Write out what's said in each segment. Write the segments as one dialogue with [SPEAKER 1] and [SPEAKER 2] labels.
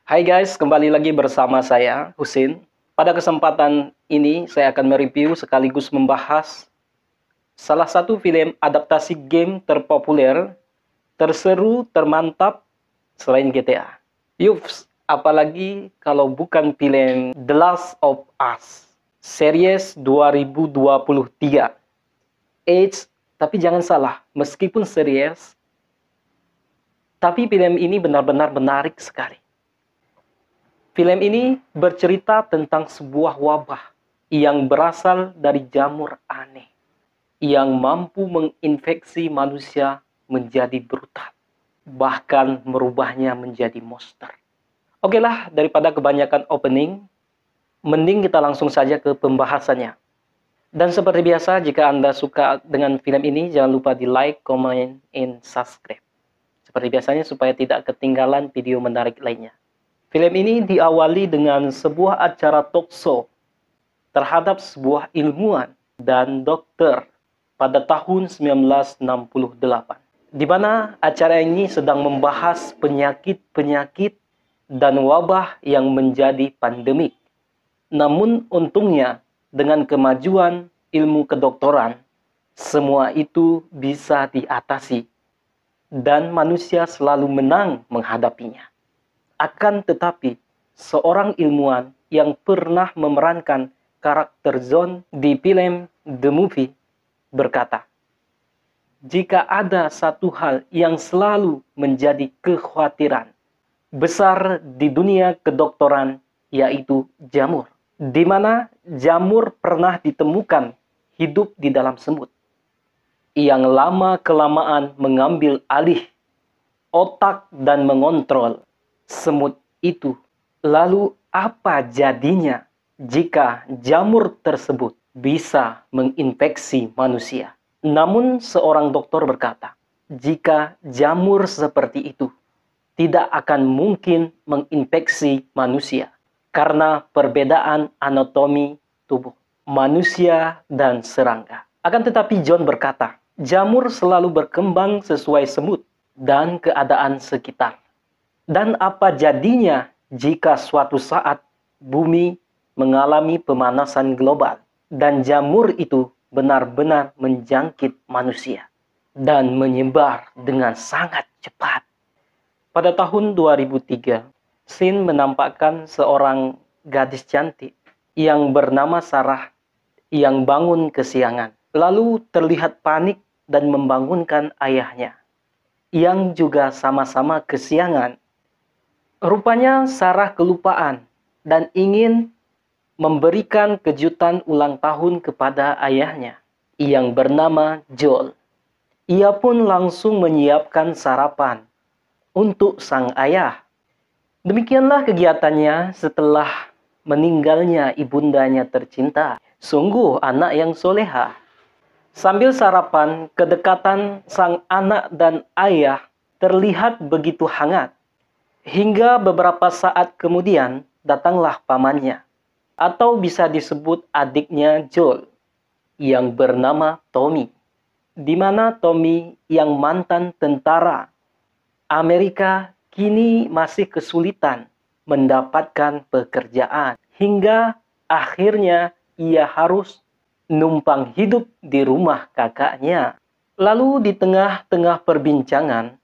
[SPEAKER 1] Hai guys, kembali lagi bersama saya, Husin. Pada kesempatan ini, saya akan mereview sekaligus membahas salah satu film adaptasi game terpopuler, terseru, termantap selain GTA. Yups, apalagi kalau bukan film The Last of Us, series 2023. Tapi jangan salah, meskipun series, tapi film ini benar-benar menarik sekali. Film ini bercerita tentang sebuah wabah yang berasal dari jamur aneh yang mampu menginfeksi manusia menjadi brutal, bahkan merubahnya menjadi monster. Oke lah, daripada kebanyakan opening, mending kita langsung saja ke pembahasannya. Dan seperti biasa, jika Anda suka dengan film ini, jangan lupa di like, comment, and subscribe. Seperti biasanya supaya tidak ketinggalan video menarik lainnya. Film ini diawali dengan sebuah acara talk show terhadap sebuah ilmuwan dan dokter pada tahun 1968. Di mana acara ini sedang membahas penyakit-penyakit dan wabah yang menjadi pandemik. Namun untungnya dengan kemajuan ilmu kedokteran, semua itu bisa diatasi dan manusia selalu menang menghadapinya. Akan tetapi, seorang ilmuwan yang pernah memerankan karakter John di film The Movie berkata, "Jika ada satu hal yang selalu menjadi kekhawatiran besar di dunia kedokteran, yaitu jamur, di mana jamur pernah ditemukan hidup di dalam semut, yang lama-kelamaan mengambil alih otak dan mengontrol semut itu. Lalu apa jadinya jika jamur tersebut bisa menginfeksi manusia?" Namun seorang dokter berkata, jika jamur seperti itu tidak akan mungkin menginfeksi manusia karena perbedaan anatomi tubuh manusia dan serangga. Akan tetapi John berkata, jamur selalu berkembang sesuai semut dan keadaan sekitar. Dan apa jadinya jika suatu saat bumi mengalami pemanasan global dan jamur itu benar-benar menjangkit manusia dan menyebar dengan sangat cepat? Pada tahun 2003, Sin menampakkan seorang gadis cantik yang bernama Sarah yang bangun kesiangan, lalu terlihat panik dan membangunkan ayahnya yang juga sama-sama kesiangan. Rupanya Sarah kelupaan dan ingin memberikan kejutan ulang tahun kepada ayahnya yang bernama Joel. Ia pun langsung menyiapkan sarapan untuk sang ayah. Demikianlah kegiatannya setelah meninggalnya ibundanya tercinta. Sungguh anak yang soleha. Sambil sarapan, kedekatan sang anak dan ayah terlihat begitu hangat. Hingga beberapa saat kemudian datanglah pamannya, atau bisa disebut adiknya Joel, yang bernama Tommy. Di mana Tommy yang mantan tentara Amerika kini masih kesulitan mendapatkan pekerjaan. Hingga akhirnya ia harus numpang hidup di rumah kakaknya. Lalu di tengah-tengah perbincangan,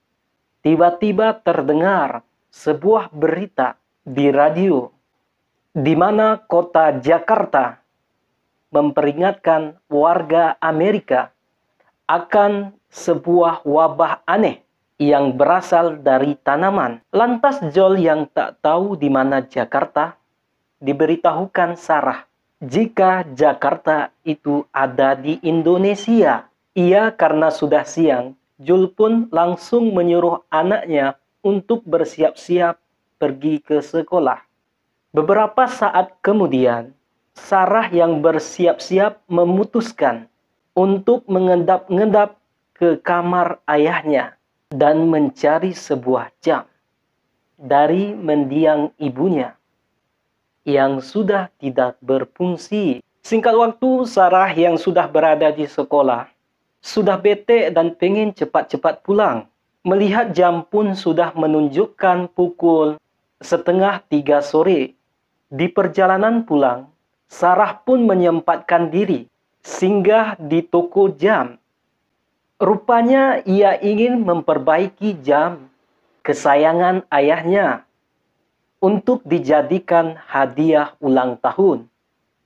[SPEAKER 1] tiba-tiba terdengar sebuah berita di radio di mana kota Jakarta memperingatkan warga Amerika akan sebuah wabah aneh yang berasal dari tanaman. Lantas Joel yang tak tahu di mana Jakarta diberitahukan Sarah jika Jakarta itu ada di Indonesia. Ia karena sudah siang, Joel pun langsung menyuruh anaknya untuk bersiap-siap pergi ke sekolah. Beberapa saat kemudian, Sarah yang bersiap-siap memutuskan untuk mengendap-endap ke kamar ayahnya dan mencari sebuah jam dari mendiang ibunya yang sudah tidak berfungsi. Singkat waktu, Sarah yang sudah berada di sekolah sudah bete dan pengen cepat-cepat pulang. Melihat jam pun sudah menunjukkan pukul 2:30 sore. Di perjalanan pulang, Sarah pun menyempatkan diri singgah di toko jam. Rupanya ia ingin memperbaiki jam kesayangan ayahnya untuk dijadikan hadiah ulang tahun.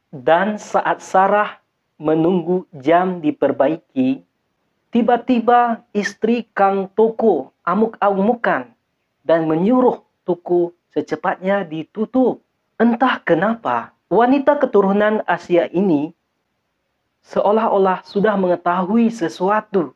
[SPEAKER 1] Dan saat Sarah menunggu jam diperbaiki, tiba-tiba istri Kang Toko amuk-amukan dan menyuruh toko secepatnya ditutup. Entah kenapa, wanita keturunan Asia ini seolah-olah sudah mengetahui sesuatu.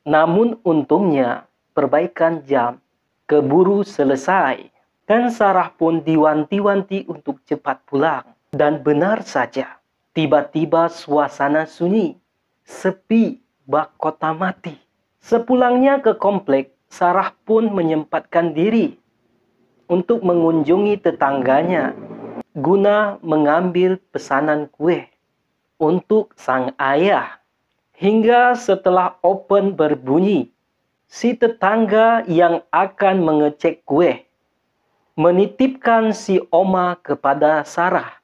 [SPEAKER 1] Namun untungnya, perbaikan jam keburu selesai. Dan Sarah pun diwanti-wanti untuk cepat pulang. Dan benar saja, tiba-tiba suasana sunyi, sepi, bak kota mati. Sepulangnya ke komplek, Sarah pun menyempatkan diri untuk mengunjungi tetangganya guna mengambil pesanan kue untuk sang ayah. Hingga setelah open berbunyi, si tetangga yang akan mengecek kue menitipkan si Oma kepada Sarah.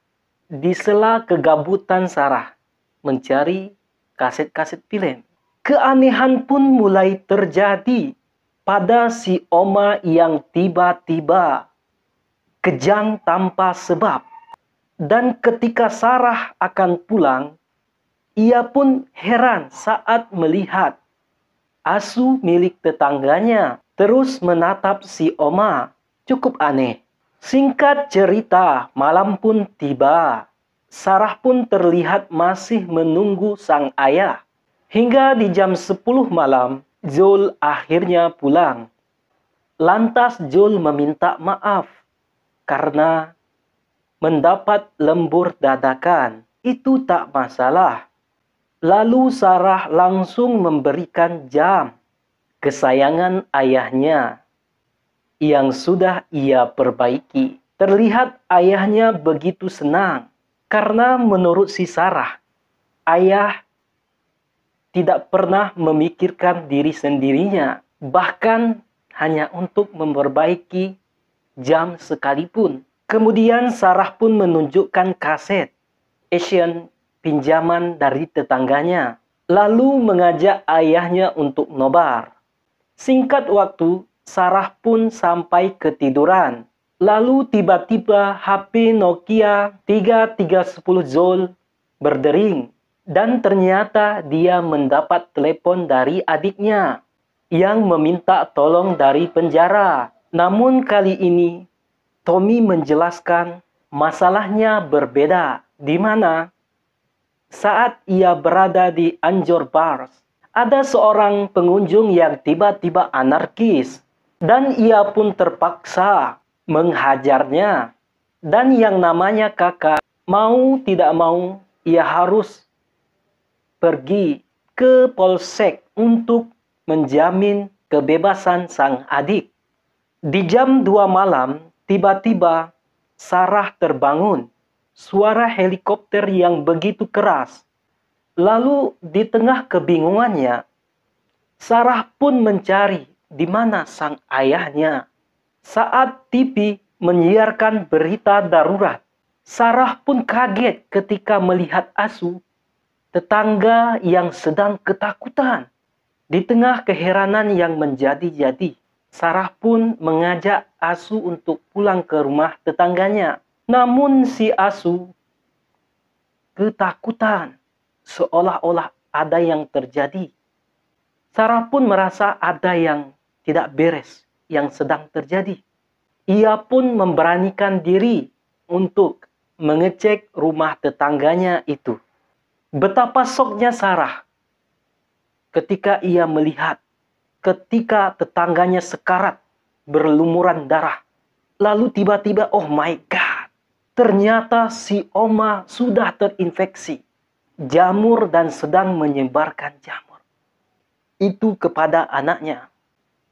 [SPEAKER 1] Di sela kegabutan Sarah mencari kaset-kaset film, keanehan pun mulai terjadi pada si Oma yang tiba-tiba kejang tanpa sebab. Dan ketika Sarah akan pulang, ia pun heran saat melihat asu milik tetangganya terus menatap si Oma. Cukup aneh. Singkat cerita, malam pun tiba. Sarah pun terlihat masih menunggu sang ayah. Hingga di jam 10 malam, Joel akhirnya pulang. Lantas Joel meminta maaf karena mendapat lembur dadakan. Itu tak masalah. Lalu Sarah langsung memberikan jam kesayangan ayahnya yang sudah ia perbaiki. Terlihat ayahnya begitu senang karena menurut si Sarah, ayah tidak pernah memikirkan diri sendirinya, bahkan hanya untuk memperbaiki jam sekalipun. Kemudian Sarah pun menunjukkan kaset Asian pinjaman dari tetangganya, lalu mengajak ayahnya untuk nobar. Singkat waktu, Sarah pun sampai ketiduran. Lalu tiba-tiba HP Nokia 3310 Joel berdering. Dan ternyata dia mendapat telepon dari adiknya yang meminta tolong dari penjara. Namun kali ini Tommy menjelaskan masalahnya berbeda, di mana saat ia berada di Anjor Bars, ada seorang pengunjung yang tiba-tiba anarkis dan ia pun terpaksa menghajarnya. Dan yang namanya kakak, mau tidak mau ia harus pergi ke polsek untuk menjamin kebebasan sang adik. Di jam 2 malam, tiba-tiba Sarah terbangun. Suara helikopter yang begitu keras. Lalu di tengah kebingungannya, Sarah pun mencari di mana sang ayahnya. Saat TV menyiarkan berita darurat, Sarah pun kaget ketika melihat asu tetangga yang sedang ketakutan. Di tengah keheranan yang menjadi-jadi, Sarah pun mengajak asu untuk pulang ke rumah tetangganya. Namun si asu ketakutan, seolah-olah ada yang terjadi. Sarah pun merasa ada yang tidak beres yang sedang terjadi. Ia pun memberanikan diri untuk mengecek rumah tetangganya itu. Betapa syoknya Sarah ketika ia melihat ketika tetangganya sekarat berlumuran darah. Lalu tiba-tiba, oh my God, ternyata si Oma sudah terinfeksi jamur dan sedang menyebarkan jamur itu kepada anaknya.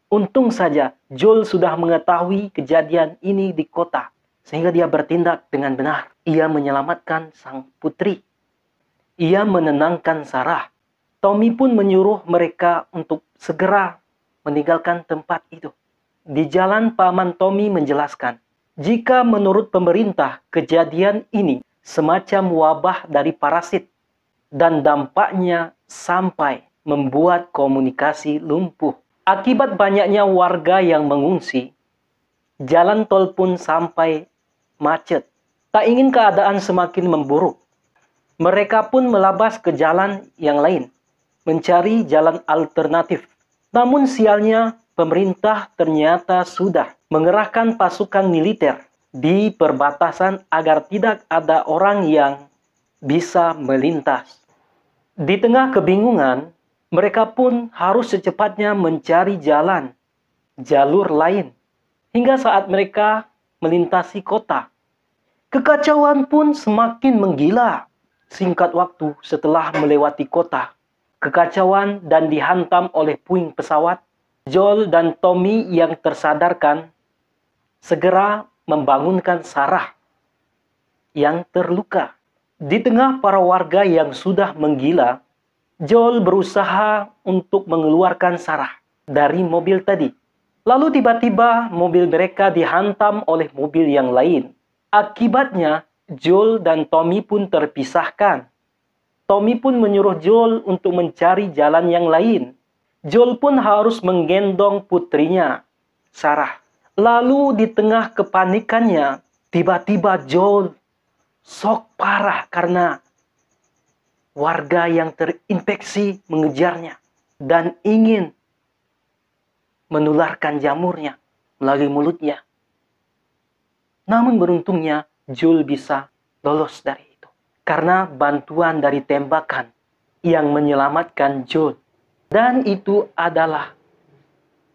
[SPEAKER 1] Untung saja Joel sudah mengetahui kejadian ini di kota, sehingga dia bertindak dengan benar. Ia menyelamatkan sang putri. Ia menenangkan Sarah. Tommy pun menyuruh mereka untuk segera meninggalkan tempat itu. Di jalan, paman Tommy menjelaskan Jika menurut pemerintah kejadian ini semacam wabah dari parasit dan dampaknya sampai membuat komunikasi lumpuh. Akibat banyaknya warga yang mengungsi, jalan tol pun sampai macet. Tak ingin keadaan semakin memburuk, mereka pun melabas ke jalan yang lain, mencari jalan alternatif. Namun sialnya, pemerintah ternyata sudah mengerahkan pasukan militer di perbatasan agar tidak ada orang yang bisa melintas. Di tengah kebingungan, mereka pun harus secepatnya mencari jalur lain, hingga saat mereka melintasi kota. Kekacauan pun semakin menggila. Singkat waktu setelah melewati kota, kekacauan dan dihantam oleh puing pesawat, Joel dan Tommy yang tersadarkan segera membangunkan Sarah yang terluka. Di tengah para warga yang sudah menggila, Joel berusaha untuk mengeluarkan Sarah dari mobil tadi. Lalu tiba-tiba mobil mereka dihantam oleh mobil yang lain. Akibatnya, Joel dan Tommy pun terpisahkan. Tommy pun menyuruh Joel untuk mencari jalan yang lain. Joel pun harus menggendong putrinya, Sarah. Lalu di tengah kepanikannya, tiba-tiba Joel shock parah karena warga yang terinfeksi mengejarnya dan ingin menularkan jamurnya melalui mulutnya. Namun beruntungnya Joel bisa lolos dari itu karena bantuan dari tembakan yang menyelamatkan Joel. Dan itu adalah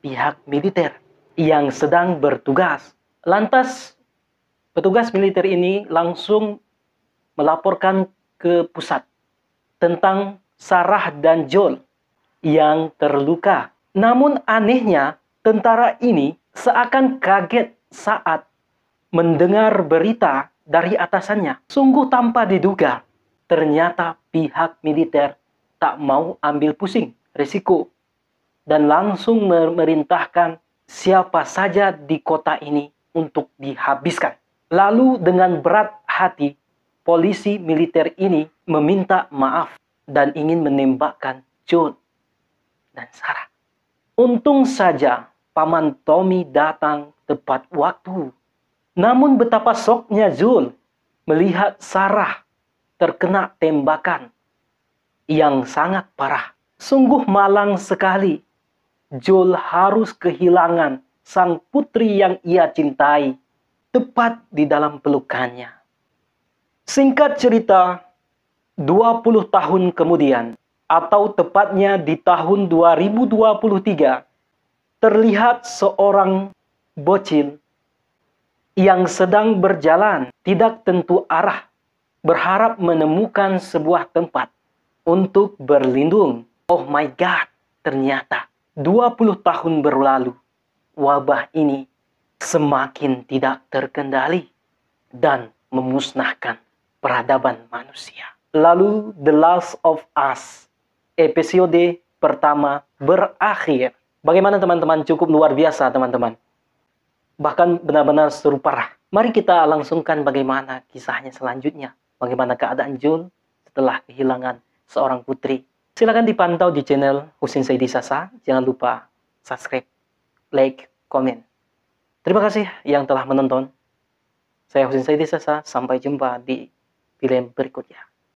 [SPEAKER 1] pihak militer yang sedang bertugas. Lantas petugas militer ini langsung melaporkan ke pusat tentang Sarah dan Joel yang terluka. Namun anehnya, tentara ini seakan kaget saat mendengar berita dari atasannya. Sungguh tanpa diduga, ternyata pihak militer tak mau ambil pusing risiko dan langsung memerintahkan siapa saja di kota ini untuk dihabiskan. Lalu dengan berat hati, polisi militer ini meminta maaf dan ingin menembakkan Joel dan Sarah. Untung saja paman Tommy datang tepat waktu. Namun betapa syoknya Joel melihat Sarah terkena tembakan yang sangat parah. Sungguh malang sekali. Joel harus kehilangan sang putri yang ia cintai tepat di dalam pelukannya. Singkat cerita, 20 tahun kemudian, atau tepatnya di tahun 2023, terlihat seorang bocil yang sedang berjalan tidak tentu arah, berharap menemukan sebuah tempat untuk berlindung. Oh my God, ternyata 20 tahun berlalu, wabah ini semakin tidak terkendali dan memusnahkan peradaban manusia. Lalu The Last of Us episode pertama berakhir. Bagaimana teman-teman? Cukup luar biasa teman-teman. Bahkan benar-benar seru parah. Mari kita langsungkan bagaimana kisahnya selanjutnya. Bagaimana keadaan Joel setelah kehilangan seorang putri. Silakan dipantau di channel Husin Saidi Sasa. Jangan lupa subscribe, like, komen. Terima kasih yang telah menonton. Saya Husin Saidi Sasa. Sampai jumpa di film berikutnya.